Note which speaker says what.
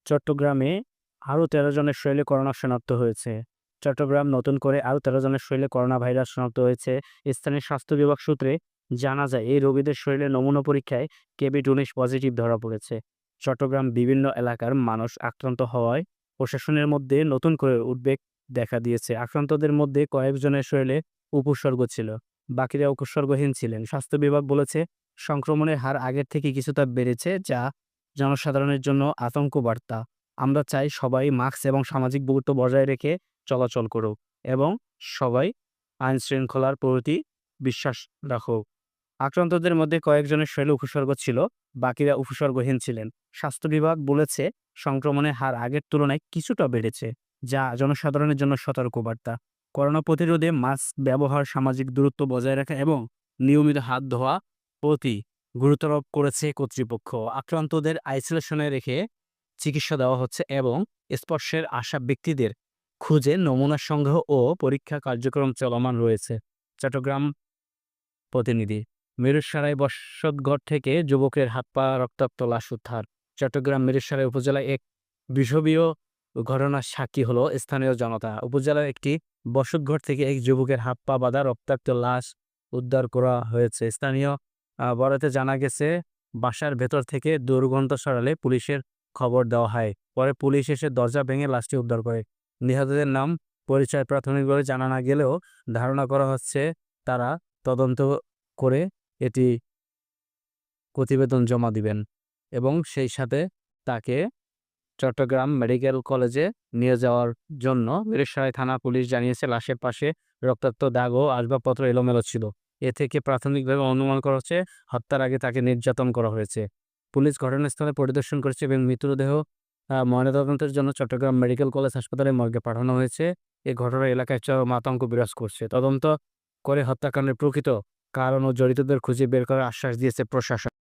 Speaker 1: চট্টগ্রামে আরও ১৩ জনের শরীরে করোনা শনাক্ত হয়েছে। চট্টগ্রাম নতুন করে আরও ১৩ জনের শরীরে করোনা ভাইরাস শনাক্ত হয়েছে। স্থানীয় স্বাস্থ্য বিভাগ সূত্রে জানা যায়, এই রোগীদের শরীরে নমুনা পরীক্ষায় COVID-19 পজিটিভ ধরা পড়েছে। চট্টগ্রাম বিভিন্ন এলাকার মানুষ আক্রান্ত হওয়ায় প্রশাসনের মধ্যে নতুন করে উদ্বেগ দেখা দিয়েছে। আক্রান্তদের মধ্যে কয়েকজনের শরীরে উপসর্গ ছিল, বাকিরা উপসর্গহীন ছিলেন। স্বাস্থ্য বিভাগ বলেছে, সংক্রমণের হার আগের থেকে কিছুটা বেড়েছে, যা জনসাধারণের জন্য আতঙ্ক বার্তা। আমরা চাই সবাই মাস্ক এবং সামাজিক দূরত্ব বজায় রেখে চলাচল করুক এবং সবাই আইন শৃঙ্খলার প্রতি বিশ্বাস রাখুক। আক্রান্তদের মধ্যে কয়েকজনের শরীরে উপসর্গ ছিল, বাকিরা উপসর্গহীন ছিলেন। স্বাস্থ্য বিভাগ বলেছে, সংক্রমণের হার আগের তুলনায় কিছুটা বেড়েছে, যা জনসাধারণের জন্য সতর্কবার্তা। করোনা প্রতিরোধে মাস্ক ব্যবহার, সামাজিক দূরত্ব বজায় রাখা এবং নিয়মিত হাত ধোয়া প্রতি গুরুত্ব আরোপ করেছে কর্তৃপক্ষ। আক্রান্তদের আইসোলেশনে রেখে চিকিৎসা দেওয়া হচ্ছে এবং স্পর্শের আসা ব্যক্তিদের খুঁজে নমুনা সংগ্রহ ও পরীক্ষা কার্যক্রম চলমান রয়েছে। চট্টগ্রাম প্রতিনিধি। মিরসরাই বসতঘর থেকে যুবকের হাত পা রক্তাক্ত লাশ উদ্ধার। চট্টগ্রাম মিরসরাই উপজেলায় এক বিষবীয় ঘটনার সাক্ষী হলো স্থানীয় জনতা। উপজেলার একটি বসতঘর থেকে এক যুবকের হাত পা বাঁধা রক্তাক্ত লাশ উদ্ধার করা হয়েছে। স্থানীয় বরাতে জানা গেছে, বাসার ভেতর থেকে দুর্গন্ধ ছড়ালে পুলিশের খবর দেওয়া হয়। পরে পুলিশ এসে দরজা ভেঙে লাশটি উদ্ধার করে। নিহতদের নাম পরিচয় প্রাথমিকভাবে জানা না গেলেও ধারণা করা হচ্ছে তারা তদন্ত করে এটি প্রতিবেদন জমা দিবেন এবং সেই সাথে তাকে চট্টগ্রাম মেডিকেল কলেজে নিয়ে যাওয়ার জন্য মিরসরাই থানা পুলিশ জানিয়েছে, লাশের পাশে রক্তাক্ত দাগ ও আসবাবপত্র এলোমেলো ছিল। এ থেকে প্রাথমিকভাবে অনুমান করা হচ্ছে হত্যার আগে তাকে নির্যাতন করা হয়েছে। পুলিশ ঘটনাস্থলে পরিদর্শন করেছে এবং মৃতদেহ ময়নাতদন্তের জন্য চট্টগ্রাম মেডিকেল কলেজ হাসপাতালে মর্গে পাঠানো হয়েছে। এ ঘটনার এলাকায় চরম আতঙ্ক বিরাজ করছে। তদন্ত করে হত্যাকাণ্ডের প্রকৃত কারণ ও জড়িতদের খুঁজে বের করার আশ্বাস দিয়েছে প্রশাসন।